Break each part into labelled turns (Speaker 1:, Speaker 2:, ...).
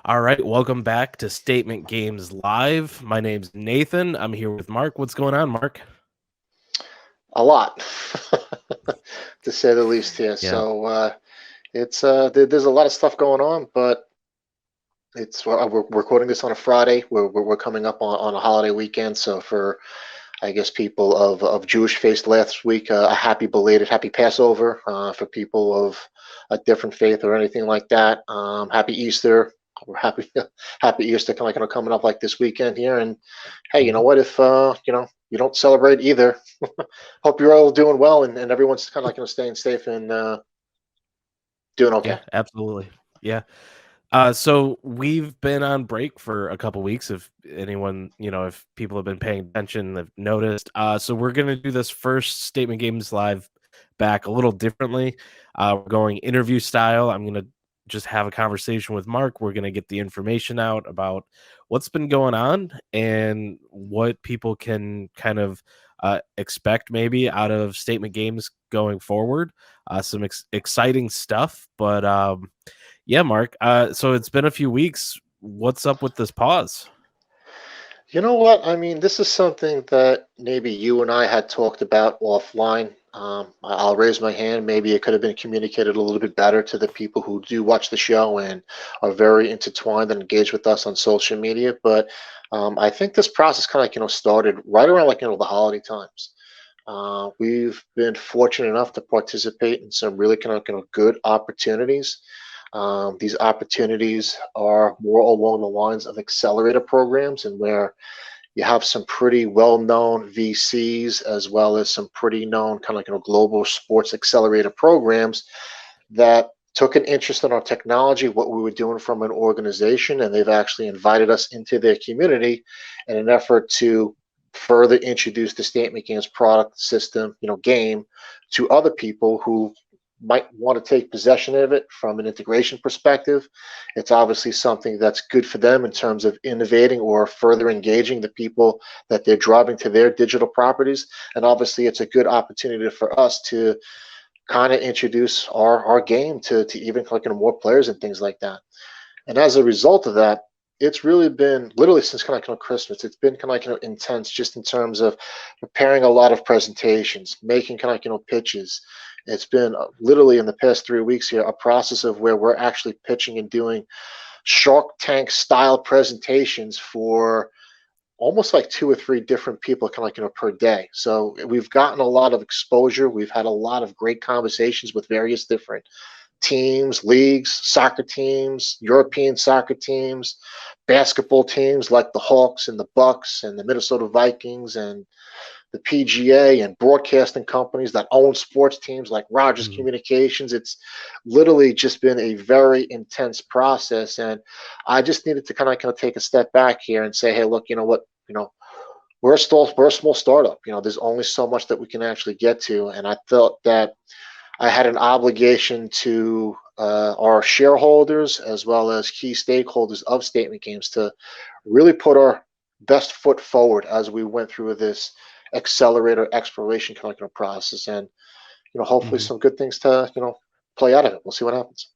Speaker 1: All right, welcome back to Statement Games Live. My name's Nathan. I'm here with Mark. What's going on, Mark?
Speaker 2: A lot, to say the least here.
Speaker 1: Yeah,
Speaker 2: So it's there's a lot of stuff going on, but we're recording this on a Friday. We're coming up on a holiday weekend. So for I guess people of Jewish faith last week, a happy Passover. For people of a different faith or anything like that, happy Easter. We're happy happy Easter kind of coming up like this weekend here. And hey, you know
Speaker 1: mhm.
Speaker 2: what? If you don't celebrate either, hope you're all doing well and everyone's kind of like staying safe and doing okay.
Speaker 1: Yeah, absolutely. Yeah. So we've been on break for a couple weeks. If anyone, if people have been paying attention, they've noticed. So we're gonna do this first Statement Games Live back a little differently. We're going interview style. I'm gonna just have a conversation with Mark. We're gonna get the information out about what's been going on and what people can kind of expect maybe out of Statement Games going forward. Some exciting stuff, but yeah, Mark. So it's been a few weeks. What's up with this pause?
Speaker 2: You know what? I mean, this is something that maybe you and I had talked about offline. I'll raise my hand. Maybe it could have been communicated a little bit better to the people who do watch the show and are very intertwined and engaged with us on social media. But I think this process kind of started right around the holiday times. We've been fortunate enough to participate in some really good opportunities. These opportunities are more along the lines of accelerator programs, and where you have some pretty well-known VCs as well as some pretty known global sports accelerator programs that took an interest in our technology, what we were doing from an organization, and they've actually invited us into their community in an effort to further introduce the Statement Games product system, game to other people who might want to take possession of it from an integration perspective. It's obviously something that's good for them in terms of innovating or further engaging the people that they're driving to their digital properties. And obviously, it's a good opportunity for us to kind of introduce our game to even more players and things like that. And as a result of that, it's really been literally since Christmas. It's been intense just in terms of preparing a lot of presentations, making pitches. It's been literally in the past 3 weeks here a process of where we're actually pitching and doing Shark Tank style presentations for almost like two or three different people per day. So we've gotten a lot of exposure. We've had a lot of great conversations with various different teams, leagues, soccer teams, European soccer teams, basketball teams like the Hawks and the Bucks and the Minnesota Vikings and the PGA and broadcasting companies that own sports teams like Rogers
Speaker 1: Mhm.
Speaker 2: Communications. It's literally just been a very intense process. And I just needed to take a step back here and say, hey, look, you know what, we're a small startup. There's only so much that we can actually get to. And I felt that I had an obligation to our shareholders as well as key stakeholders of Statement Games to really put our best foot forward as we went through this accelerator exploration process, and hopefully
Speaker 1: Mhm.
Speaker 2: some good things to play out of it. We'll see what happens.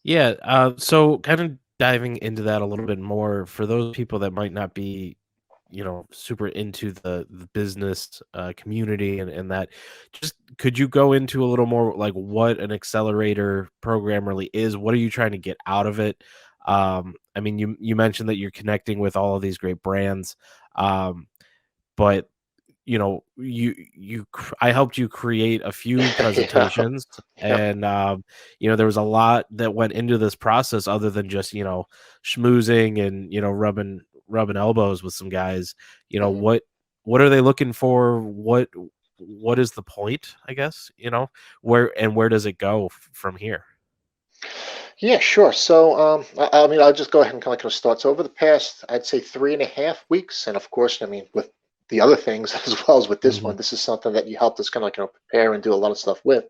Speaker 1: Yeah. So kind of diving into that a little bit more for those people that might not be, super into the business community and that, just could you go into a little more like what an accelerator program really is? What are you trying to get out of it? I mean, you mentioned that you're connecting with all of these great brands, um, but I helped you create a few
Speaker 2: Yeah,
Speaker 1: presentations,
Speaker 2: yeah.
Speaker 1: and there was a lot that went into this process other than just schmoozing and rubbing elbows with some guys. you know
Speaker 2: Mhm.
Speaker 1: what what are they looking for? What is the point, I guess? Where does it go from here?
Speaker 2: Yeah, sure. So, I mean, I'll just go ahead and start. So, over the past, I'd say 3.5 weeks, and of course, I mean, with the other things as well as with this
Speaker 1: Hmm.
Speaker 2: one, this is something that you helped us prepare and do a lot of stuff with.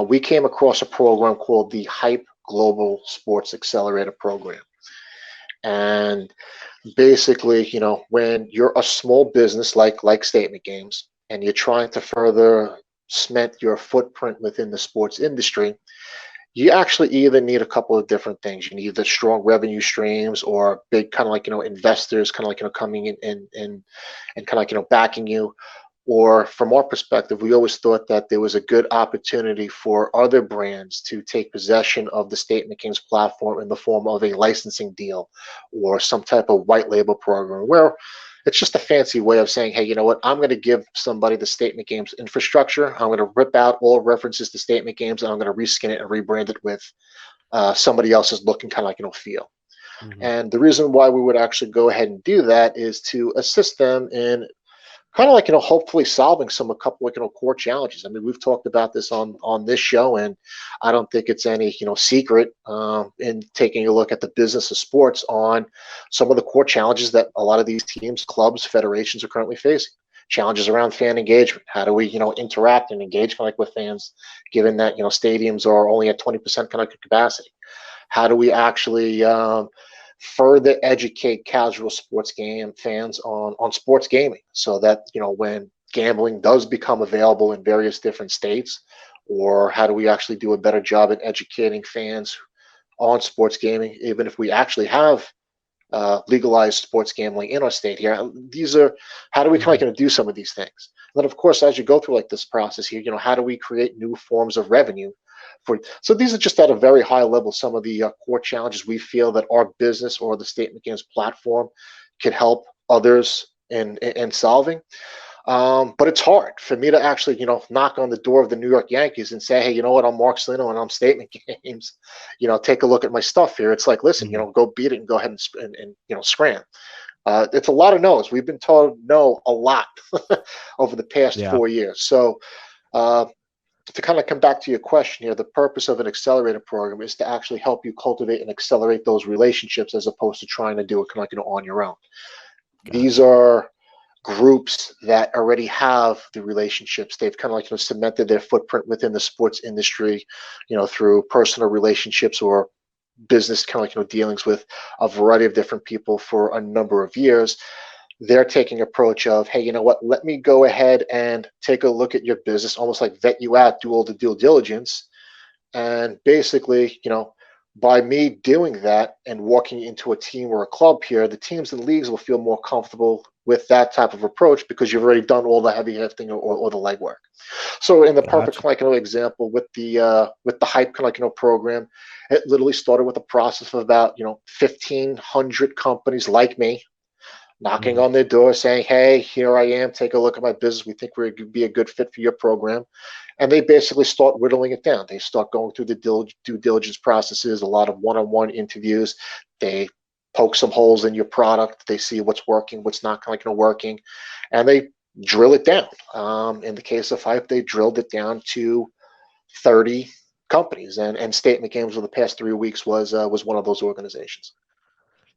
Speaker 2: We came across a program called the Hype Global Sports Accelerator Program, and basically, when you're a small business like Statement Games, and you're trying to further cement your footprint within the sports industry, you actually either need a couple of different things. You need the strong revenue streams or big kind of like, investors kind of like, coming in and kind of like, backing you. Or from our perspective, we always thought that there was a good opportunity for other brands to take possession of the Statement Games platform in the form of a licensing deal or some type of white label program where it's just a fancy way of saying, hey, you know what? I'm going to give somebody the Statement Games infrastructure. I'm going to rip out all references to Statement Games and I'm going to reskin it and rebrand it with somebody else's look and kind of like, feel.
Speaker 1: Mhm.
Speaker 2: And the reason why we would actually go ahead and do that is to assist them in kind of like, hopefully solving a couple of, core challenges. I mean, we've talked about this on this show, and I don't think it's any, secret in taking a look at the business of sports on some of the core challenges that a lot of these teams, clubs, federations are currently facing. Challenges around fan engagement. How do we, interact and engage like with fans, given that, stadiums are only at 20% kind of capacity? How do we actually further educate casual sports game fans on sports gaming so that, when gambling does become available in various different states, or how do we actually do a better job at educating fans on sports gaming, even if we actually have legalized sports gambling in our state here? These are, how do we kind
Speaker 1: Mhm.
Speaker 2: of do some of these things? And then, of course, as you go through like this process here, how do we create new forms of revenue for? So these are just at a very high level some of the core challenges we feel that our business or the Statement Games platform could help others in solving. But it's hard for me to actually, knock on the door of the New York Yankees and say, hey, you know what, I'm Marc Saulino and I'm Statement Games. Take a look at my stuff here. It's like, listen,
Speaker 1: Mhm.
Speaker 2: go beat it and go ahead and scram. It's a lot of no's. We've been told no a lot over the past
Speaker 1: Yeah.
Speaker 2: 4 years. So uh, to kind of come back to your question here, the purpose of an accelerator program is to actually help you cultivate and accelerate those relationships as opposed to trying to do it kind of like, on your own. These
Speaker 1: Gotcha.
Speaker 2: are groups that already have the relationships. They've kind of like, cemented their footprint within the sports industry, through personal relationships or business kind of like, dealings with a variety of different people for a number of years. They're taking approach of, hey, you know what, let me go ahead and take a look at your business, almost like vet you out, do all the due diligence. And basically, by me doing that and walking into a team or a club here, the teams and leagues will feel more comfortable with that type of approach because you've already done all the heavy lifting or the legwork. So in the perfect
Speaker 1: Gotcha.
Speaker 2: like, example with the hype like, program, it literally started with a process of about 1,500 companies like me knocking
Speaker 1: Mhm.
Speaker 2: on their door saying, hey, here I am, take a look at my business, we think we'd be a good fit for your program. And they basically start whittling it down. They start going through the due diligence processes, a lot of one-on-one interviews. They poke some holes in your product. They see what's working, what's not kind of working, and they drill it down. In the case of Hype, they drilled it down to 30 companies, and Statement Games over the past 3 weeks was one of those organizations.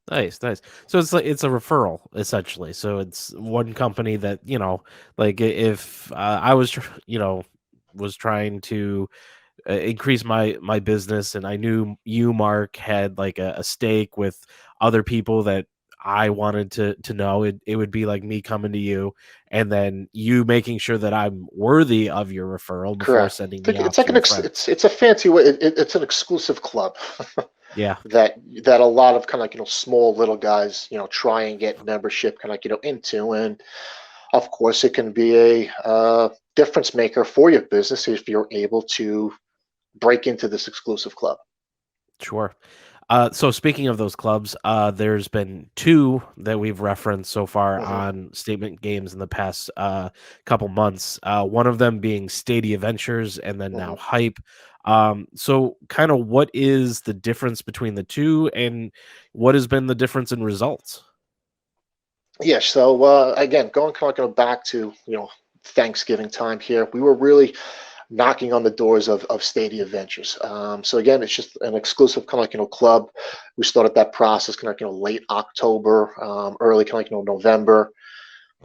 Speaker 1: Nice, nice. So it's like it's a referral essentially. So it's one company that like if I was, was trying to increase my business, and I knew you, Mark, had like a stake with other people that I wanted to know. It would be like me coming to you, and then you making sure that I'm worthy of your referral before
Speaker 2: Correct.
Speaker 1: sending me
Speaker 2: It's
Speaker 1: off
Speaker 2: like
Speaker 1: to your
Speaker 2: it's
Speaker 1: friends.
Speaker 2: it's a fancy way. It's an exclusive club
Speaker 1: Yeah,
Speaker 2: that a lot of kind of like small little guys try and get membership kind of like into, and of course it can be a difference maker for your business if you're able to break into this exclusive club.
Speaker 1: sure. So speaking of those clubs, there's been two that we've referenced so far
Speaker 2: Hmm.
Speaker 1: on Statement Games in the past couple months. One of them being Stadia Ventures, and then now
Speaker 2: Hmm.
Speaker 1: Hype. So kind of what is the difference between the two, and what has been the difference in results?
Speaker 2: Yeah. So again, going kind of back to Thanksgiving time here, we were really knocking on the doors of Stadia Ventures. So again, it's just an exclusive kind of like club. We started that process kind of late October, early kind of like November.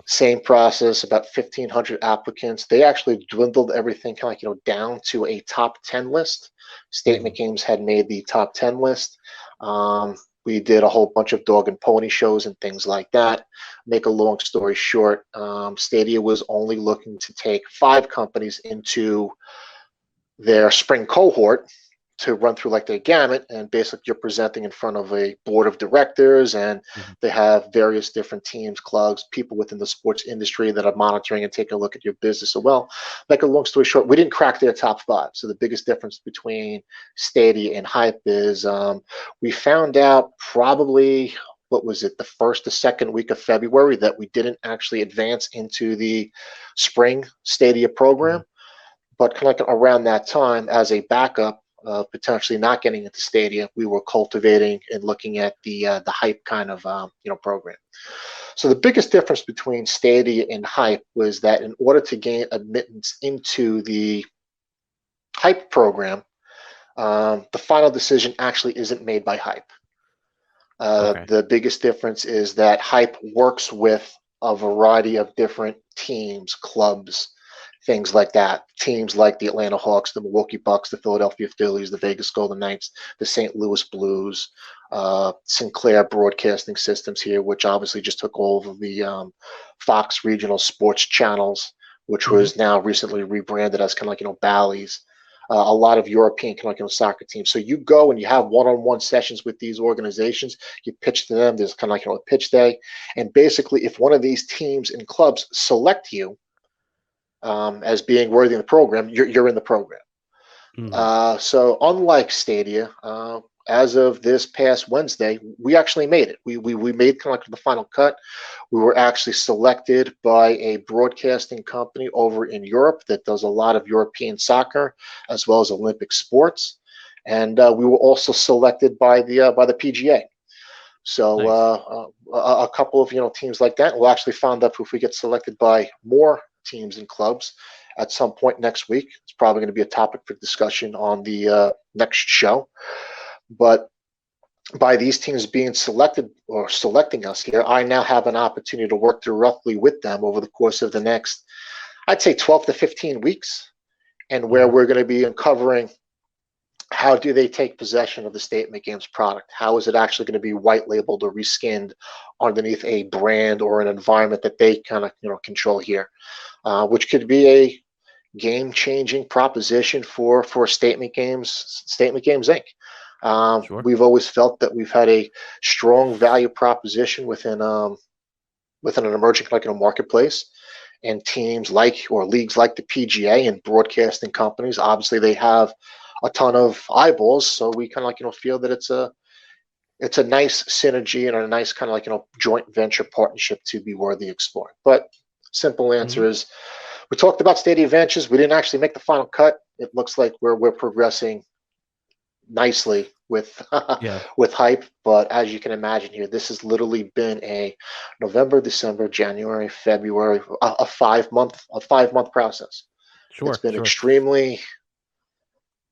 Speaker 2: Same process, about 1,500 applicants. They actually dwindled everything kind of like down to a top 10 list.
Speaker 1: Hmm.
Speaker 2: Statement Games had made the top 10 list. We did a whole bunch of dog and pony shows and things like that. Make a long story short, Stadia was only looking to take 5 companies into their spring cohort to run through like their gamut, and basically you're presenting in front of a board of directors, and
Speaker 1: Mhm.
Speaker 2: they have various different teams, clubs, people within the sports industry that are monitoring and taking a look at your business. So, well, like a long story short, we didn't crack their top five. So the biggest difference between Stadia and Hype is we found out probably, what was it, the first or second week of February, that we didn't actually advance into the spring Stadia program.
Speaker 1: Mhm.
Speaker 2: But kind of like around that time, as a backup, potentially not getting into Stadia, we were cultivating and looking at the Hype kind of program. So the biggest difference between Stadia and Hype was that in order to gain admittance into the Hype program, the final decision actually isn't made by Hype.
Speaker 1: Okay.
Speaker 2: The biggest difference is that Hype works with a variety of different teams, clubs, things like that. Teams like the Atlanta Hawks, the Milwaukee Bucks, the Philadelphia Phillies, the Vegas Golden Knights, the St. Louis Blues, Sinclair Broadcasting Systems here, which obviously just took over the Fox regional sports channels, which
Speaker 1: Mhm.
Speaker 2: was now recently rebranded as kind of like Ballys. A lot of European kind of soccer teams. So you go and you have one-on-one sessions with these organizations. You pitch to them. There's kind of like a pitch day, and basically, if one of these teams and clubs select you as being worthy in the program, you're in the program.
Speaker 1: Mhm.
Speaker 2: So unlike Stadia, as of this past Wednesday, we actually made it. We made kind of like the final cut. We were actually selected by a broadcasting company over in Europe that does a lot of European soccer as well as Olympic sports, and we were also selected by the PGA. So
Speaker 1: Nice.
Speaker 2: a couple of teams like that. We'll actually find out if we get selected by more teams and clubs at some point next week. It's probably going to be a topic for discussion on the next show. But by these teams being selected or selecting us here, I now have an opportunity to work directly with them over the course of the next, I'd say, 12 to 15 weeks, and where
Speaker 1: Mhm.
Speaker 2: we're going to be uncovering how do they take possession of the StatementGames product? How is it actually going to be white labeled or reskinned underneath a brand or an environment that they kind of control here, which could be a game-changing proposition for StatementGames Inc.
Speaker 1: Sure.
Speaker 2: We've always felt that we've had a strong value proposition within an emerging marketplace, and teams like or leagues like the PGA and broadcasting companies. Obviously, they have a ton of eyeballs, so we kind of feel that it's a nice synergy and a nice kind of joint venture partnership to be worthy exploring. But simple answer
Speaker 1: Mhm.
Speaker 2: is, we talked about Stadia Ventures. We didn't actually make the final cut. It looks like we're progressing nicely with
Speaker 1: Yeah.
Speaker 2: with Hype, but as you can imagine here, this has literally been a November, December, January, February, a 5 month process. It's
Speaker 1: Sure.
Speaker 2: been
Speaker 1: Sure.
Speaker 2: extremely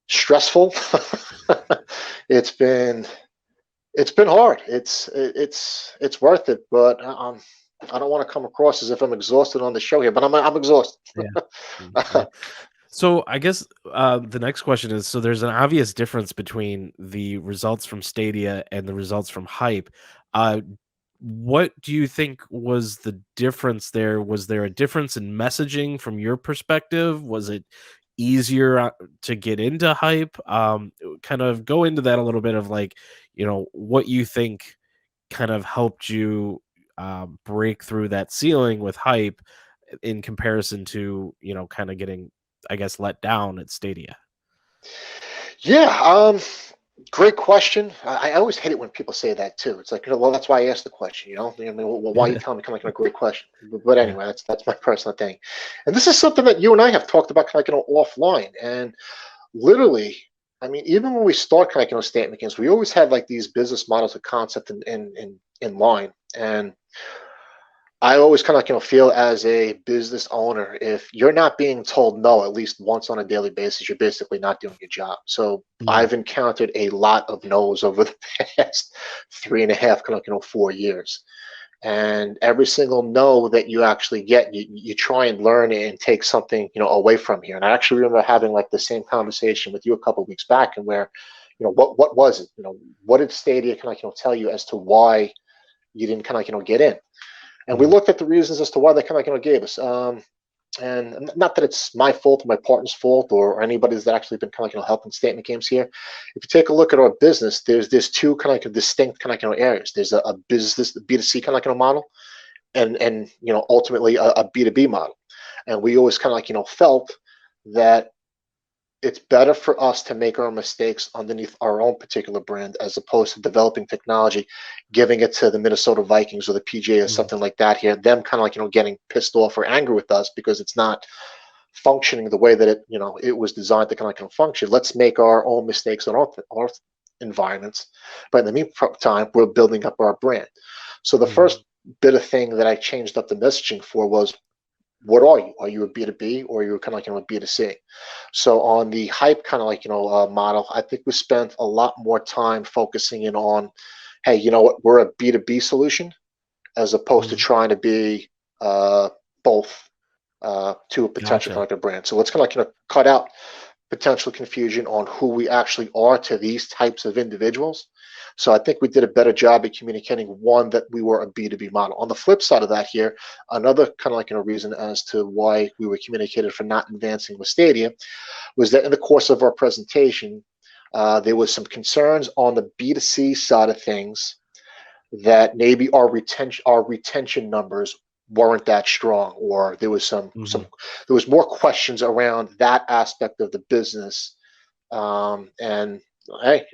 Speaker 2: stressful. it's been it's been hard. It's worth it, but I don't want to come across as if I'm exhausted on the show here, but I'm exhausted.
Speaker 1: Yeah. Yeah. So I guess the next question is: so there's an obvious difference between the results from Stadia and the results from Hype. Uh, what do you think was the difference there? Was there a difference in messaging from your perspective? Was it easier to get into Hype? Kind of go into that a little bit of like, what you think kind of helped you break through that ceiling with Hype in comparison to, kind of getting, I guess, let down at Stadia.
Speaker 2: Yeah, great question. I always hate it when people say that too. It's like, well, that's why I asked the question. I mean, well, why are you telling me kind of like a great question? But
Speaker 1: Yeah.
Speaker 2: anyway, that's my personal thing. And this is something that you and I have talked about kind of offline. And literally, I mean, even when we start kind of statement games, we always had like these business models of concept in line. And I always kind of feel as a business owner, if you're not being told no at least once on a daily basis, you're basically not doing your job. So
Speaker 1: Mhm.
Speaker 2: I've encountered a lot of no's over the past three and a half, 4 years. And every single no that you actually get, you try and learn and take something away from here. And I actually remember having like the same conversation with you a couple of weeks back, and where what was it? What did Stadia kind of tell you as to why you didn't kind of get in? And we
Speaker 1: Mhm.
Speaker 2: looked at the reasons as to why they kind of gave us. and not that it's my fault or my partner's fault or anybody's that actually been kind of helping Statement Games here. If you take a look at our business, there's two kind of distinct kind of areas. There's a business B2C kind of model, and ultimately a B2B model. And we always kind of felt that it's better for us to make our mistakes underneath our own particular brand as opposed to developing technology, giving it to the Minnesota Vikings or the PGA or something like that here, them kind of getting pissed off or angry with us because it's not functioning the way that it was designed to kind of function. Let's make our own mistakes on our environments, but in the meantime, we're building up our brand. So the first bit of thing that I changed up the messaging for was, what are you? Are you a B2B or are you kind of a B2C? So on the hype kind of model, I think we spent a lot more time focusing in on, hey, you know what, we're a B2B solution as opposed to trying to be both to a potential kind of brand. So let's kind of cut out potential confusion on who we actually are to these types of individuals. So I think we did a better job at communicating, one, that we were a B2B model. On the flip side of that here, another kind of reason as to why we were communicated for not advancing with Stadia was that in the course of our presentation, there was some concerns on the B2C side of things that maybe our retention numbers weren't that strong, or there was there was more questions around that aspect of the business. And hey,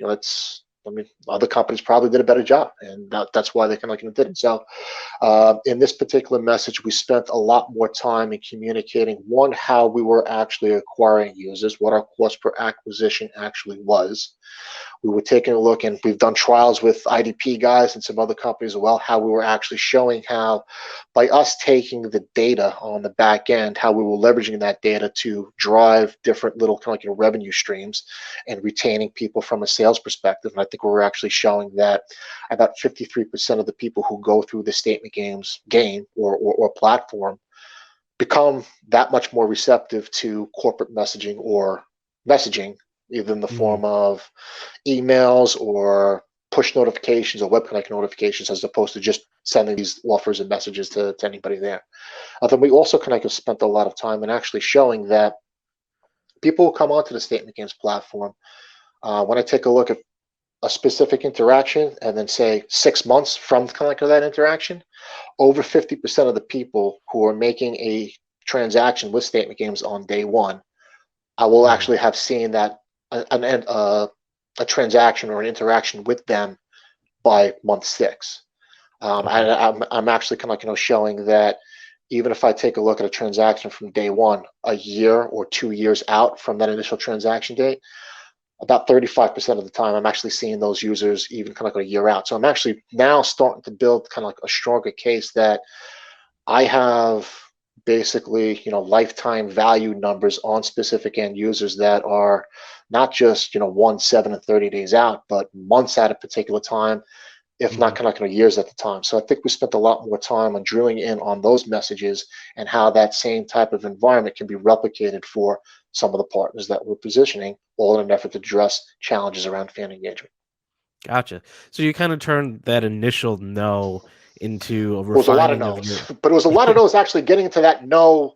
Speaker 2: other companies probably did a better job, and that's why they kind of didn't. So in this particular message, we spent a lot more time in communicating, one, how we were actually acquiring users, what our cost per acquisition actually was. We were taking a look, and we've done trials with IDP guys and some other companies as well, how we were actually showing how, by us taking the data on the back end, how we were leveraging that data to drive different little kind of revenue streams and retaining people from a sales perspective. And I think we were actually showing that about 53% of the people who go through the Statement Games game or platform become that much more receptive to corporate messaging or messaging, either in the form of emails or push notifications or web connect notifications, as opposed to just sending these offers and messages to anybody there. Then we also spent a lot of time in actually showing that people who come onto the Statement Games platform, when I take a look at a specific interaction and then say 6 months from kind of that interaction, over 50% of the people who are making a transaction with Statement Games on day one, I will actually have seen that a transaction or an interaction with them by month 6. I'm actually kind of showing that even if I take a look at a transaction from day one, a year or 2 years out from that initial transaction date, about 35% of the time, I'm actually seeing those users even kind of a year out. So I'm actually now starting to build kind of a stronger case that I have basically, lifetime value numbers on specific end users that are not just, 1, 7, and 30 days out, but months at a particular time, if not kind of years at the time. So I think we spent a lot more time on drilling in on those messages and how that same type of environment can be replicated for some of the partners that we're positioning, all in an effort to address challenges around fan engagement.
Speaker 1: Gotcha. So you kind of turned that initial no into a refining.
Speaker 2: It was a lot of no's, but it was a lot of no's actually getting into that no.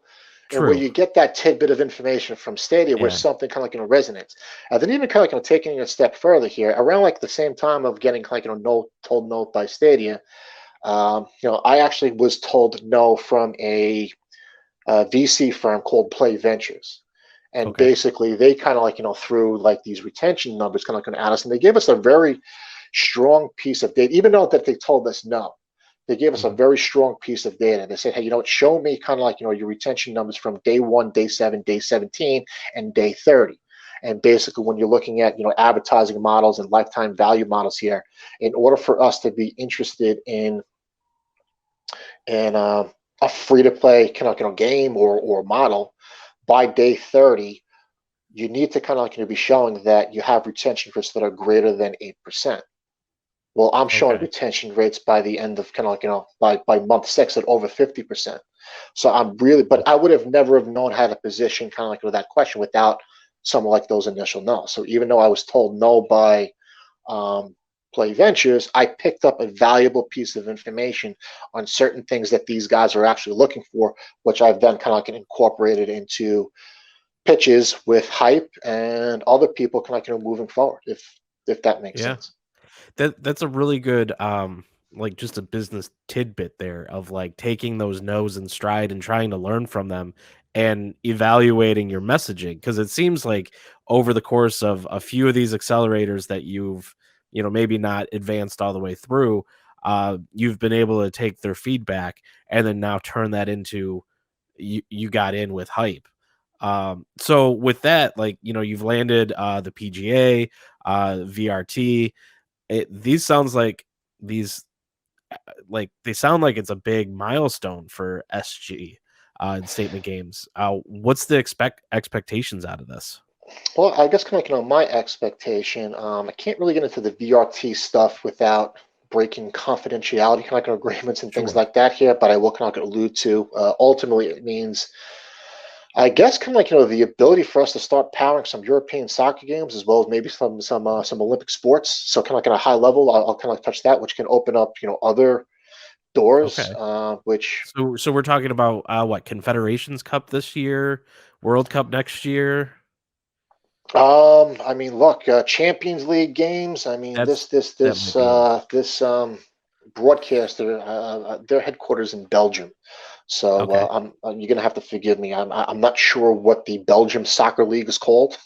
Speaker 2: And where you get that tidbit of information from Stadia, where something kind of resonates. And then even kind of taking it a step further here, around like the same time of getting told no by Stadia, I actually was told no from a VC firm called Play Ventures. And basically they kind of threw like these retention numbers kind of at us, and they gave us a very strong piece of data, even though that they told us no. They gave us a very strong piece of data. They said, hey, show me kind of your retention numbers from day 1, day 7, day 17, and day 30. And basically, when you're looking at, advertising models and lifetime value models here, in order for us to be interested in a free-to-play kind of game or model, by day 30, you need to kind of be showing that you have retention rates that are greater than 8%. Well, I'm showing retention rates by the end of kind of by month 6 at over 50%. So I'm really, but I would have never have known how to position kind of that question without some like those initial no. So even though I was told no by Play Ventures, I picked up a valuable piece of information on certain things that these guys are actually looking for, which I've then kind of like incorporated into pitches with hype and other people kind of like moving forward, if that makes
Speaker 1: Yeah.
Speaker 2: sense.
Speaker 1: That's a really good like just a business tidbit there of like taking those no's in stride and trying to learn from them and evaluating your messaging, because it seems like over the course of a few of these accelerators that you've maybe not advanced all the way through, you've been able to take their feedback and then now turn that into you got in with hype. So with that, like you've landed the PGA, VRT. These sounds like these they sound like it's a big milestone for SG and Statement Games. What's the expectations out of this?
Speaker 2: Well, I guess kind of like, my expectation, I can't really get into the VRT stuff without breaking confidentiality kind of like agreements and things
Speaker 1: Sure.
Speaker 2: like that here, but I will kind of allude to, ultimately it means, I guess kind of like the ability for us to start powering some European soccer games as well as maybe some Olympic sports. So kind of like at a high level, I'll kind of like touch that, which can open up other doors,
Speaker 1: Okay.
Speaker 2: which
Speaker 1: So we're talking about what, Confederations Cup this year, World Cup next year.
Speaker 2: I mean, look, Champions League games. I mean,
Speaker 1: That's that might be it.
Speaker 2: this broadcaster, their headquarters in Belgium. So
Speaker 1: Okay.
Speaker 2: you're gonna have to forgive me. I'm not sure what the Belgium soccer league is called,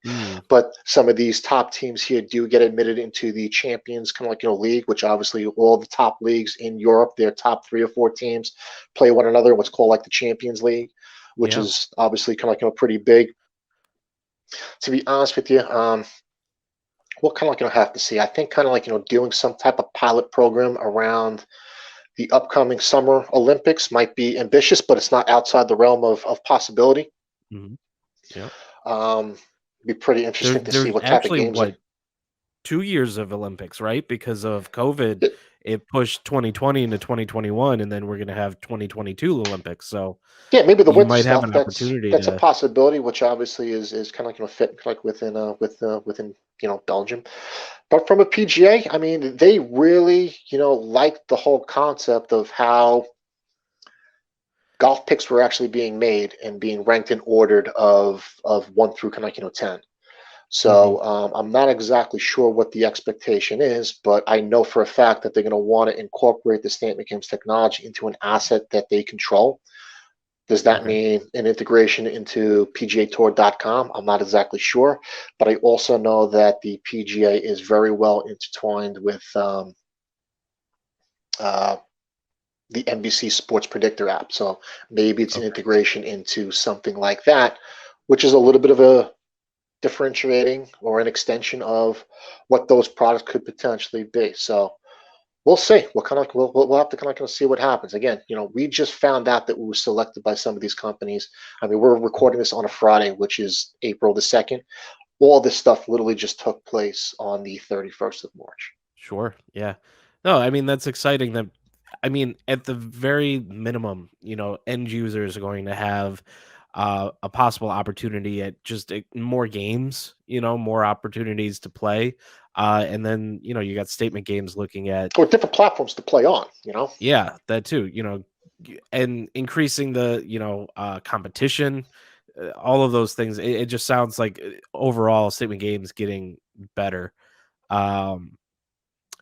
Speaker 1: Mm,
Speaker 2: but some of these top teams here do get admitted into the Champions kind of like league, which obviously all the top leagues in Europe, their top 3 or 4 teams play one another in what's called like the Champions League, which
Speaker 1: yeah.
Speaker 2: is obviously kind of like pretty big. To be honest with you, we'll kind of like have to see. I think kind of like doing some type of pilot program around the upcoming Summer Olympics might be ambitious, but it's not outside the realm of possibility.
Speaker 1: Hmm. Yeah.
Speaker 2: Um, be pretty interesting to see
Speaker 1: There's
Speaker 2: what type of
Speaker 1: actually
Speaker 2: games are.
Speaker 1: what, 2 years of Olympics, right? Because of COVID, it pushed 2020 into 2021, and then we're gonna have 2022 Olympics. So
Speaker 2: Yeah, maybe the
Speaker 1: you
Speaker 2: winter
Speaker 1: might have
Speaker 2: stuff.
Speaker 1: an
Speaker 2: That's
Speaker 1: opportunity
Speaker 2: that's a
Speaker 1: to.
Speaker 2: possibility, which obviously is kind of fit like within Belgium. But from a PGA, I mean, they really liked the whole concept of how golf picks were actually being made and being ranked and ordered of 1 through kind of 10.
Speaker 1: Mhm.
Speaker 2: So I'm not exactly sure what the expectation is, but I know for a fact that they're going to want to incorporate the Statement Games technology into an asset that they control. Does that
Speaker 1: Okay.
Speaker 2: mean an integration into PGAtour.com? I'm not exactly sure, but I also know that the PGA is very well intertwined with uh, the NBC Sports Predictor app. So maybe it's an
Speaker 1: Okay.
Speaker 2: integration into something like that, which is a little bit of a differentiating or an extension of what those products could potentially be. So we'll see. We'll have to kind of see what happens. Again, we just found out that we were selected by some of these companies. I mean, we're recording this on a Friday, which is April the 2nd. All this stuff literally just took place on the 31st of March.
Speaker 1: Sure. Yeah. No, I mean, that's exciting that, I mean, at the very minimum, end users are going to have a possible opportunity at just more games, more opportunities to play. And then, you got Statement Games looking at,
Speaker 2: Or different platforms to play on.
Speaker 1: yeah, that too, and increasing the, competition, all of those things. It just sounds like overall Statement Games getting better. Um,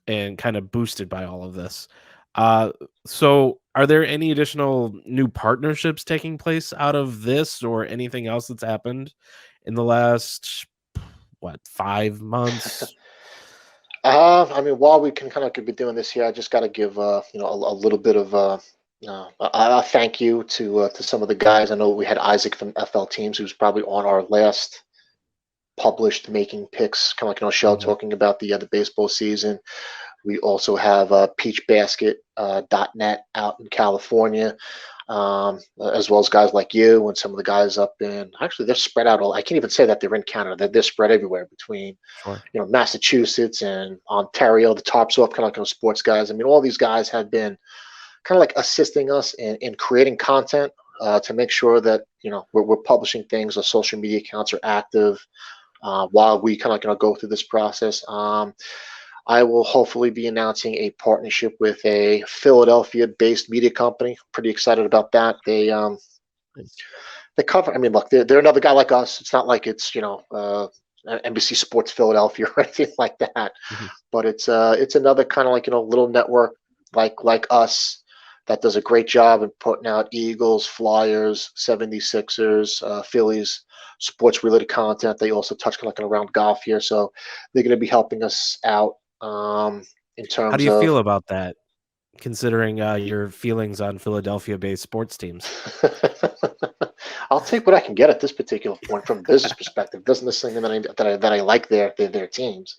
Speaker 1: and kind of boosted by all of this. Uh, so are there any additional new partnerships taking place out of this or anything else that's happened in the last, what, 5 months?
Speaker 2: I mean, while we can kind of be doing this here, I just got to give a little bit of a thank you to some of the guys. I know we had Isaac from FL Teams, who's probably on our last published making picks kind of show
Speaker 1: Mhm.
Speaker 2: talking about the baseball season. We also have peachbasket.net out in California, as well as guys like you and some of the guys up in, actually they're spread out all, I can't even say that they're in Canada. They're spread everywhere between
Speaker 1: Sure.
Speaker 2: Massachusetts and Ontario, the Tarps Off kind of sports guys. I mean, all these guys have been kind of like assisting us in creating content to make sure that we're publishing things. Our social media accounts are active while we kind of go through this process. I will hopefully be announcing a partnership with a Philadelphia-based media company. Pretty excited about that.
Speaker 1: Nice.
Speaker 2: They cover. I mean, look, they're another guy like us. It's not like it's NBC Sports Philadelphia or anything like that.
Speaker 1: Mhm.
Speaker 2: But it's another kind of like little network like us that does a great job in putting out Eagles, Flyers, 76ers, Phillies sports related content. They also touch kind of like around golf here, so they're going to be helping us out in
Speaker 1: How do
Speaker 2: terms
Speaker 1: you feel
Speaker 2: of.
Speaker 1: about that, considering your feelings on Philadelphia-based sports teams?
Speaker 2: I'll take what I can get at this particular point from a business perspective. Doesn't necessarily mean that I like their teams.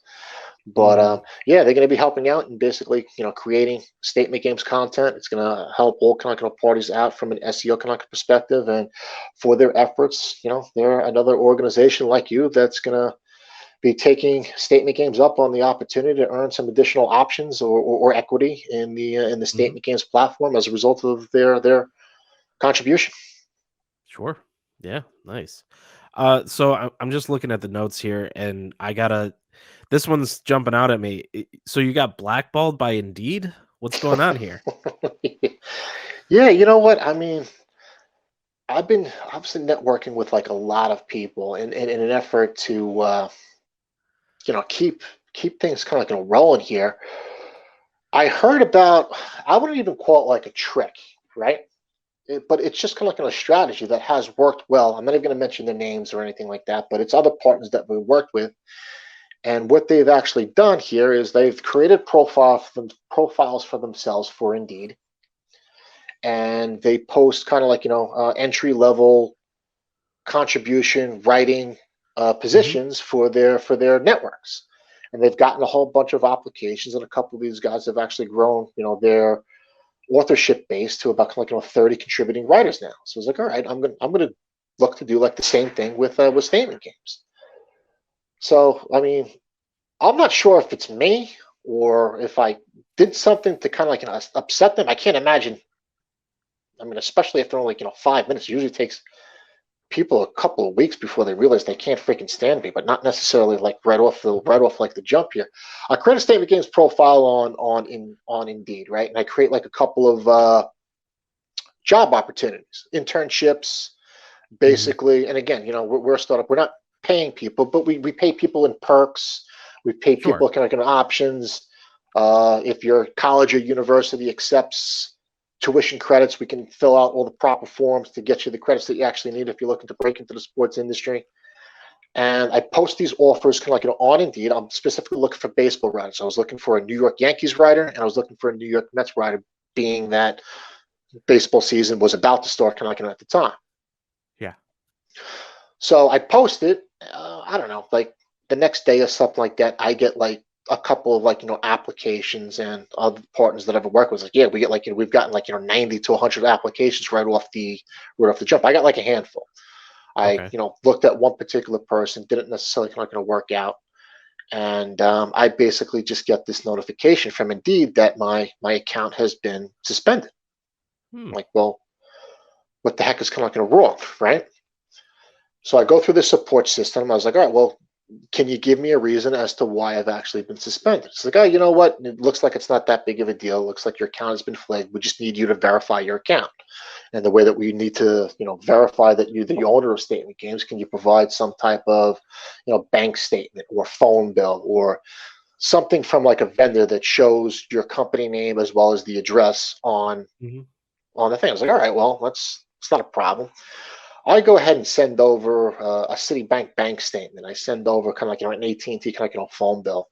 Speaker 2: But
Speaker 1: Mhm.
Speaker 2: yeah, they're going to be helping out and basically, creating statement games content. It's going to help all kind of parties out from an SEO kind of perspective, and for their efforts, they're another organization like you that's going to be taking statement games up on the opportunity to earn some additional options or equity in the
Speaker 1: Mhm.
Speaker 2: statement games platform as a result of their contribution.
Speaker 1: Sure. Yeah, nice. So I'm just looking at the notes here, and this one's jumping out at me. So you got blackballed by Indeed? What's going on here?
Speaker 2: Yeah, you know what? I mean, I've been obviously networking with like a lot of people in an effort to keep things kind of like rolling here. I heard about, I wouldn't even call it like a trick, right? But it's just kind of like a strategy that has worked well. I'm not even going to mention the names or anything like that, but it's other partners that we worked with. And what they've actually done here is they've created profiles for themselves for Indeed, and they post kind of like entry level contribution writing
Speaker 1: Mhm.
Speaker 2: positions for their networks, and they've gotten a whole bunch of applications, and a couple of these guys have actually grown their authorship base to about like 30 contributing writers now. So it's like, all right, I'm gonna look to do like the same thing with statement games. So I mean, I'm not sure if it's me or if I did something to kind of like upset them. I can't imagine. I mean, especially after only 5 minutes, it usually takes people a couple of weeks before they realize they can't freaking stand me, but not necessarily like right off like the jump here. I create a statement games profile on Indeed, right? And I create like a couple of job opportunities, internships,
Speaker 1: Mhm.
Speaker 2: basically. And again, we're a startup. We're not paying people, but we pay people in perks. We pay
Speaker 1: Sure.
Speaker 2: people kind of options. If your college or university accepts tuition credits, we can fill out all the proper forms to get you the credits that you actually need if you're looking to break into the sports industry. And I post these offers kind of like on Indeed. I'm specifically looking for baseball writers. I was looking for a New York Yankees writer, and I was looking for a New York Mets writer, being that baseball season was about to start kind of like at the time.
Speaker 1: Yeah.
Speaker 2: So I posted, I don't know, like the next day or something like that. I get like a couple of like applications, and other partners that I've worked with like, yeah, we get like we've gotten like 90 to 100 applications right off the jump. I got like a handful. I
Speaker 1: Okay.
Speaker 2: looked at one particular person, didn't necessarily kind of work out, and I basically just get this notification from Indeed that my account has been suspended.
Speaker 1: Hmm.
Speaker 2: I'm like, well, what the heck is kind of wrong, right? So I go through the support system. I was like, all right, well, can you give me a reason as to why I've actually been suspended? It's like, oh, you know what? It looks like it's not that big of a deal. It looks like your account has been flagged. We just need you to verify your account. And the way that we need to, verify that you're the owner of Statement Games, can you provide some type of, bank statement or phone bill or something from like a vendor that shows your company name as well as the address
Speaker 1: Mhm.
Speaker 2: on the thing? I was like, all right, well, it's not a problem. I go ahead and send over a Citibank bank statement. I send over kind of like an AT&T kind of phone bill.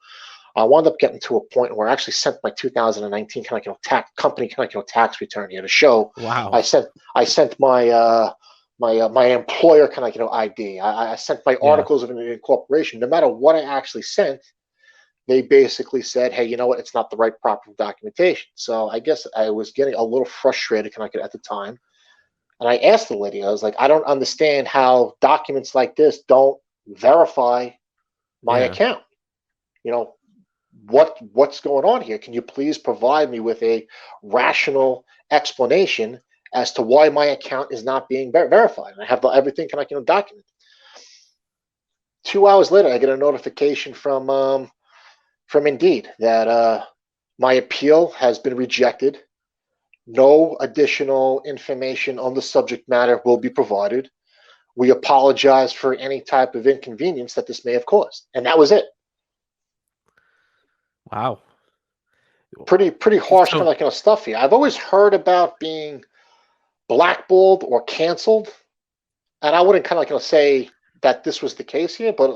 Speaker 2: I wound up getting to a point where I actually sent my 2019 kind of tax company kind of tax return here to show.
Speaker 1: Wow.
Speaker 2: I sent my employer kind of ID. I sent my
Speaker 1: Yeah.
Speaker 2: articles of incorporation. No matter what I actually sent, they basically said, hey, you know what? It's not the right proper documentation. So I guess I was getting a little frustrated kind of at the time, and I asked the lady, I was like, I don't understand how documents like this don't verify my
Speaker 1: Yeah.
Speaker 2: account. You know, what's going on here? Can you please provide me with a rational explanation as to why my account is not being verified? And I have everything can I document. 2 hours later, I get a notification from from Indeed that my appeal has been rejected. No additional information on the subject matter will be provided. We apologize for any type of inconvenience that this may have caused. And that was it.
Speaker 1: Wow.
Speaker 2: Pretty harsh kind
Speaker 1: So
Speaker 2: of like stuff here. I've always heard about being blackballed or canceled, and I wouldn't kind of like say that this was the case here, but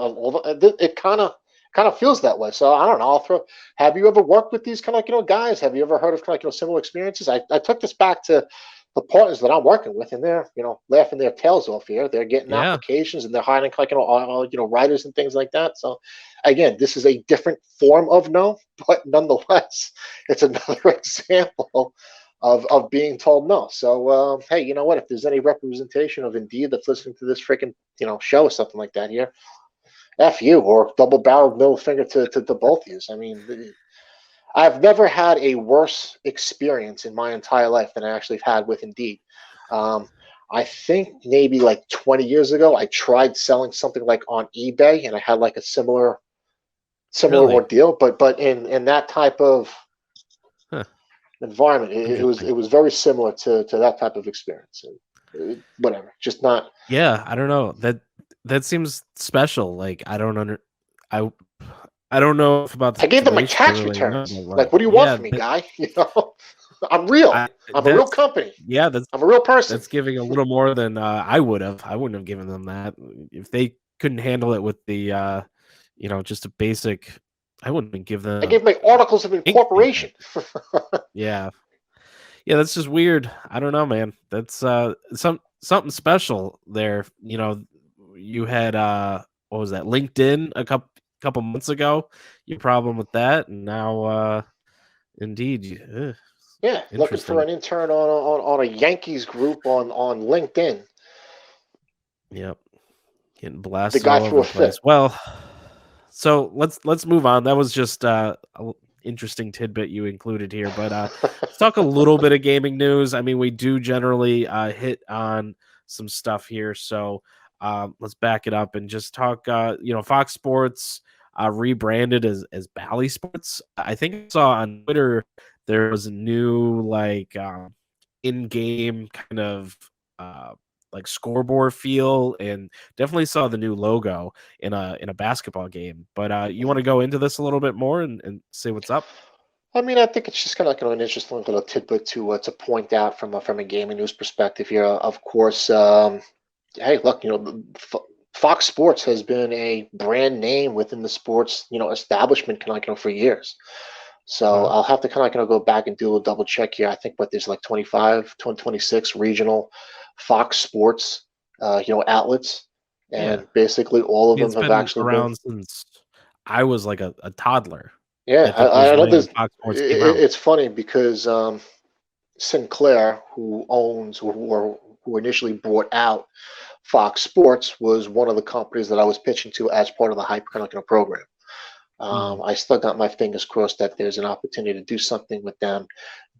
Speaker 2: it kind of feels that way. So I don't know. I'll throw. Have you ever worked with these kind of like guys? Have you ever heard of kind of like similar experiences? I took this back to the partners that I'm working with, and they're laughing their tails off here. They're getting
Speaker 1: yeah,
Speaker 2: applications and they're hiring like writers and things like that. So again, this is a different form of no, but nonetheless, it's another example of being told no. So hey, you know what? If there's any representation of Indeed that's listening to this freaking show or something like that here, F you, or double barreled middle finger to both of you. I mean, I've never had a worse experience in my entire life than I actually had with Indeed. Um, I think maybe like 20 years ago, I tried selling something like on eBay, and I had like a similar
Speaker 1: really?
Speaker 2: ordeal. But in that type of
Speaker 1: Huh.
Speaker 2: environment, it was
Speaker 1: Interesting.
Speaker 2: it was very similar to that type of experience. And whatever, just not.
Speaker 1: Yeah, I don't know. That seems special. Like I I don't know if about the
Speaker 2: I gave them my
Speaker 1: situation. I
Speaker 2: tax
Speaker 1: really know,
Speaker 2: returns.
Speaker 1: but
Speaker 2: Like,
Speaker 1: like,
Speaker 2: what do you want
Speaker 1: yeah,
Speaker 2: from me, guy? I'm real.
Speaker 1: I
Speaker 2: I'm a real
Speaker 1: that's
Speaker 2: company.
Speaker 1: yeah, that's
Speaker 2: I'm a real person.
Speaker 1: that's giving a little more than I would have. I wouldn't have given them that if they couldn't handle it with the just a basic. I wouldn't give
Speaker 2: I
Speaker 1: them
Speaker 2: gave my articles of
Speaker 1: ink
Speaker 2: incorporation.
Speaker 1: statement. Yeah, yeah, that's just weird. I don't know, man. That's something special there. You had what was that? LinkedIn a couple months ago. Your problem with that, and now Indeed.
Speaker 2: Yeah, looking for
Speaker 1: Interesting.
Speaker 2: an intern on a Yankees group on LinkedIn.
Speaker 1: Yep. Getting
Speaker 2: The
Speaker 1: blasted
Speaker 2: guy
Speaker 1: all
Speaker 2: threw
Speaker 1: over
Speaker 2: a
Speaker 1: the place.
Speaker 2: fit.
Speaker 1: Well, so let's move on. That was just interesting tidbit you included here, but let's talk a little bit of gaming news. I mean, we do generally hit on some stuff here, so let's back it up and just talk. Fox Sports rebranded as Bally Sports. I think I saw on Twitter there was a new like in-game kind of like scoreboard feel, and definitely saw the new logo in a basketball game. But you want to go into this a little bit more and say what's up?
Speaker 2: I mean, I think it's just kind of like an interesting little tidbit to point out from a gaming news perspective here. Of course, hey, look, Fox Sports has been a brand name within the sports establishment kind of for years. So
Speaker 1: Wow.
Speaker 2: I'll have to kind of go back and do a double check here. I think what there's like 25, 26 regional Fox Sports outlets,
Speaker 1: Yeah.
Speaker 2: and basically all of them
Speaker 1: It's
Speaker 2: have
Speaker 1: been
Speaker 2: actually been.
Speaker 1: around since I was like a toddler. I
Speaker 2: Yeah,
Speaker 1: think was
Speaker 2: I know
Speaker 1: when
Speaker 2: there's.
Speaker 1: Fox Sports came out.
Speaker 2: It's funny because Sinclair, who owns or who initially bought out Fox Sports, was one of the companies that I was pitching to as part of the Hype program.
Speaker 1: Mhm.
Speaker 2: I still got my fingers crossed that there's an opportunity to do something with them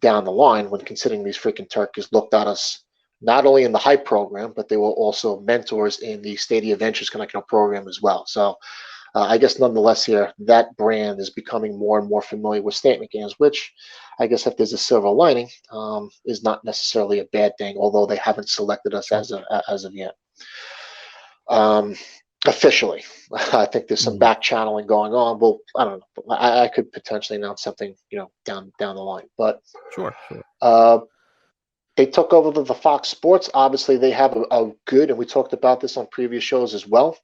Speaker 2: down the line, when considering these freaking turkeys looked at us not only in the Hype program, but they were also mentors in the Stadia Ventures program as well. So I guess nonetheless here, that brand is becoming more and more familiar with Statement Games, which I guess if there's a silver lining, is not necessarily a bad thing, although they haven't selected us
Speaker 1: Sure.
Speaker 2: as of yet. Um, Officially, I think there's some
Speaker 1: Mhm.
Speaker 2: back channeling going on. Well, I don't know. I could potentially announce something, down the line. But
Speaker 1: Sure. Sure.
Speaker 2: uh, they took over the Fox Sports. Obviously, they have a good, and we talked about this on previous shows as well.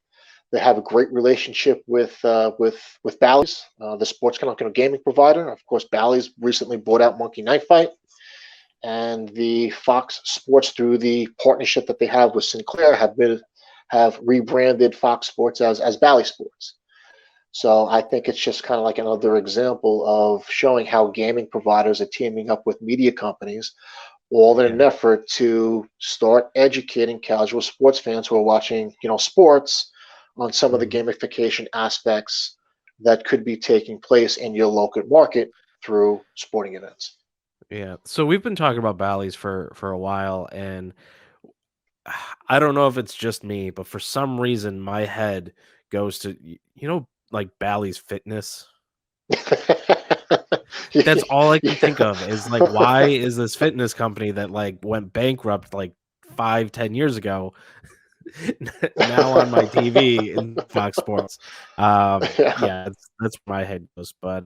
Speaker 2: They have a great relationship with Bally's, the sports gaming provider. Of course, Bally's recently bought out Monkey Knife Fight, and the Fox Sports, through the partnership that they have with Sinclair, have rebranded Fox Sports as Bally Sports. So I think it's just kind of like another example of showing how gaming providers are teaming up with media companies, all in an
Speaker 1: Yeah.
Speaker 2: effort to start educating casual sports fans who are watching, sports, on some of the
Speaker 1: Mhm.
Speaker 2: gamification aspects that could be taking place in your local market through sporting events.
Speaker 1: Yeah. So we've been talking about Bally's for a while, and I don't know if it's just me, but for some reason my head goes to like Bally's Fitness. That's all I can think
Speaker 2: Yeah.
Speaker 1: of is like, why is this fitness company that like went bankrupt like 5-10 years ago now on my TV in Fox Sports?
Speaker 2: Yeah.
Speaker 1: Yeah, that's where my head goes. But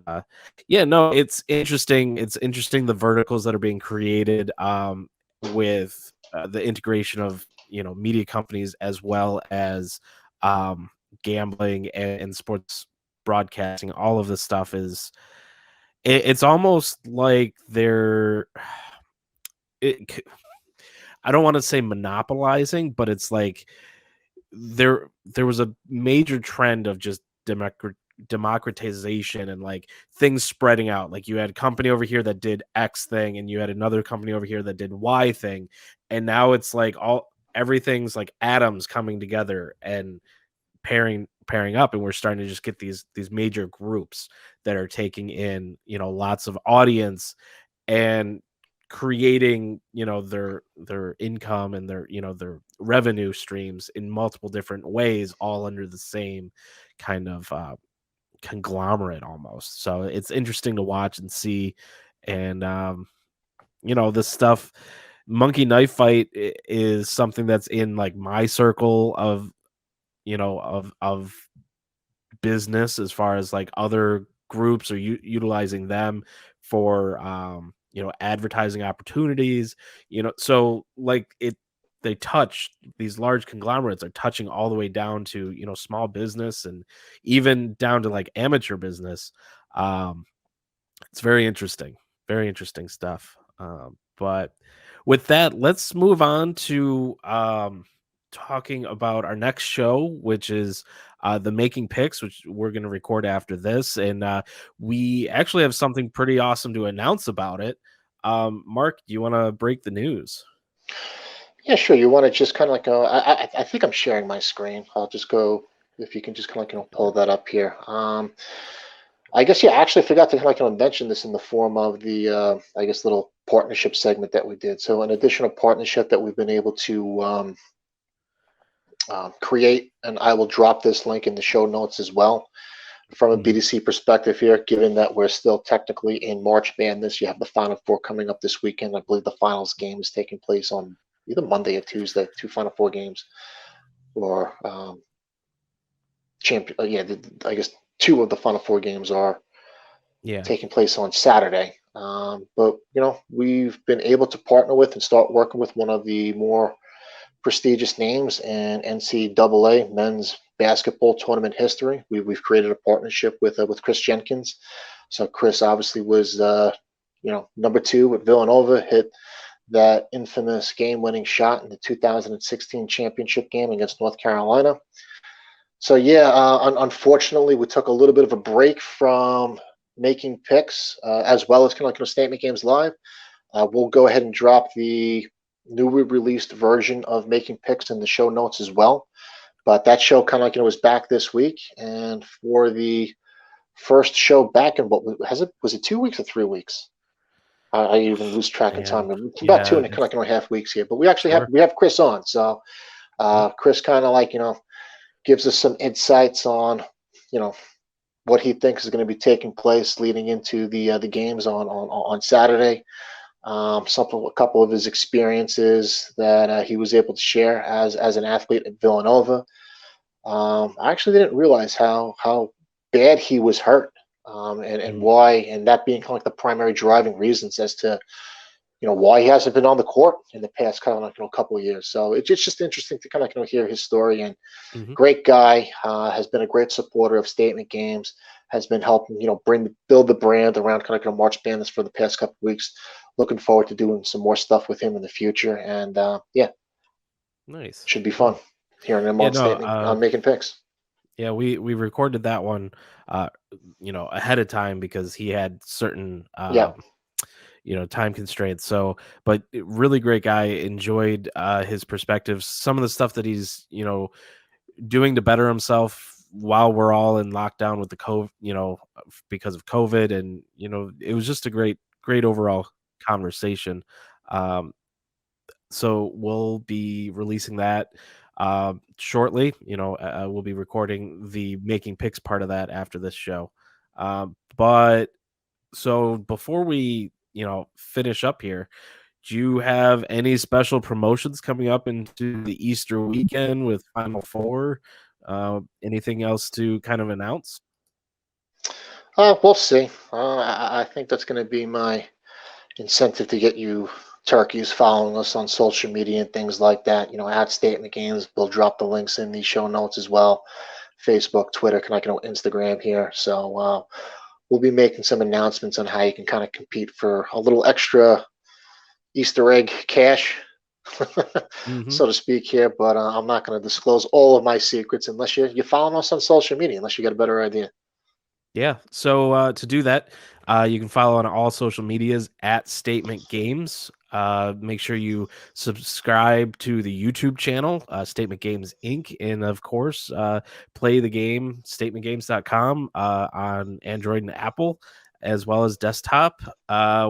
Speaker 1: yeah, no, it's interesting. It's interesting the verticals that are being created with the integration of media companies as well as um, gambling and sports broadcasting. All of this stuff is it's almost like they're it, I don't want to say monopolizing, but it's like there was a major trend of just democratization and like things spreading out. Like you had a company over here that did X thing, and you had another company over here that did Y thing, and now it's like everything's like atoms coming together and pairing up, and we're starting to just get these major groups that are taking in lots of audience and creating their income and their revenue streams in multiple different ways, all under the same kind of conglomerate almost. So it's interesting to watch and see. And this stuff, monkey knife fight is something that's in like my circle of of business, as far as like other groups are utilizing them for advertising opportunities. So like they touch these large conglomerates are touching all the way down to small business and even down to like amateur business. um it's very interesting stuff. But with that, let's move on to talking about our next show, which is the Making Picks, which we're going to record after this. And we actually have something pretty awesome to announce about it. Mark, do you want to break the news?
Speaker 2: Yeah, sure. You want to just kind of like go. I think I'm sharing my screen. I'll just go. If you can just kind of like pull that up here. I guess yeah. Actually, I forgot to kind of mention this in the form of the I guess little partnership segment that we did. So an additional partnership that we've been able to create, and I will drop this link in the show notes as well. From a
Speaker 1: Mhm.
Speaker 2: BDC perspective here, given that we're still technically in March Madness, you have the Final Four coming up this weekend. I believe the finals game is taking place on either Monday or Tuesday. Two Final Four games, or champion. Yeah, I guess two of the Final Four games are
Speaker 1: Yeah.
Speaker 2: taking place on Saturday. But we've been able to partner with and start working with one of the more prestigious names in NCAA men's basketball tournament history. We've created a partnership with Kris Jenkins. So Kris obviously was number two with Villanova, hit that infamous game-winning shot in the 2016 championship game against North Carolina. So yeah, unfortunately, we took a little bit of a break from making picks, as well as kind of like Statement Games Live. We'll go ahead and drop the newly released version of Making Picks in the show notes as well. But that show kind of like was back this week, and for the first show back in what has it was it 2 weeks or 3 weeks? I even lose track of time.
Speaker 1: And
Speaker 2: It's about two
Speaker 1: yeah,
Speaker 2: and kind of like half weeks here, but we actually have
Speaker 1: sure.
Speaker 2: Kris on. So
Speaker 1: Yep.
Speaker 2: Kris kind of like gives us some insights on you know what he thinks is going to be taking place leading into the games on Saturday. A couple of his experiences that he was able to share as an athlete at Villanova. I actually didn't realize how bad he was hurt, and
Speaker 1: Mm.
Speaker 2: why, and that being kind of like the primary driving reasons as to why he hasn't been on the court in the past kind of like couple of years. So it's just interesting to kind of hear his story. And
Speaker 1: Hmm.
Speaker 2: great guy, has been a great supporter of Statement Games, has been helping build the brand around kind of March Madness for the past couple of weeks. Looking forward to doing some more stuff with him in the future, and yeah,
Speaker 1: Nice.
Speaker 2: should be
Speaker 1: Yeah.
Speaker 2: fun hearing him
Speaker 1: Yeah.
Speaker 2: on
Speaker 1: No.
Speaker 2: Statement on making picks.
Speaker 1: Yeah, we recorded that one, uh, ahead of time because he had certain,
Speaker 2: Yeah,
Speaker 1: time constraints. So, but really great guy. Enjoyed his perspectives. Some of the stuff that he's doing to better himself while we're all in lockdown with the COVID, because of COVID, and it was just a great overall conversation. Um, so we'll be releasing that shortly. We'll be recording the Making Picks part of that after this show. But so before we, finish up here, do you have any special promotions coming up into the Easter weekend with Final Four? Anything else to kind of announce?
Speaker 2: We'll see. I think that's going to be my incentive to get you turkeys following us on social media and things like that. At Statement Games, we'll drop the links in the show notes as well. Facebook, Twitter, Instagram here. So we'll be making some announcements on how you can kind of compete for a little extra Easter egg cash,
Speaker 1: Hmm.
Speaker 2: so to speak here. But I'm not going to disclose all of my secrets unless you're following us on social media, unless you get a better idea.
Speaker 1: Yeah. So to do that, you can follow on all social medias at Statement Games. Make sure you subscribe to the YouTube channel, Statement Games Inc. And of course, play the game, statementgames.com, on Android and Apple, as well as desktop.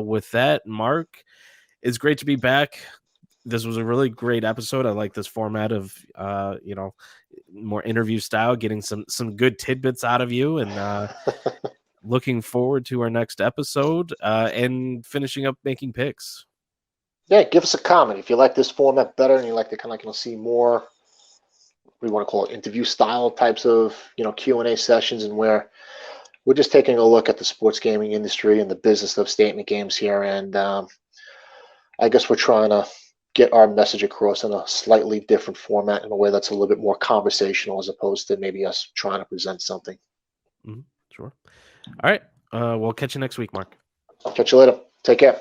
Speaker 1: With that, Mark, it's great to be back. This was a really great episode. I like this format of, more interview style, getting some good tidbits out of you, and looking forward to our next episode, and finishing up making picks.
Speaker 2: Yeah, give us a comment if you like this format better and you like to kind of see more. We want to call it interview style types of Q&A sessions, and where we're just taking a look at the sports gaming industry and the business of statement games here. And I guess we're trying to get our message across in a slightly different format, in a way that's a little bit more conversational, as opposed to maybe us trying to present something.
Speaker 1: Mhm, sure. All right. We'll catch you next week, Mark.
Speaker 2: Catch you later. Take care.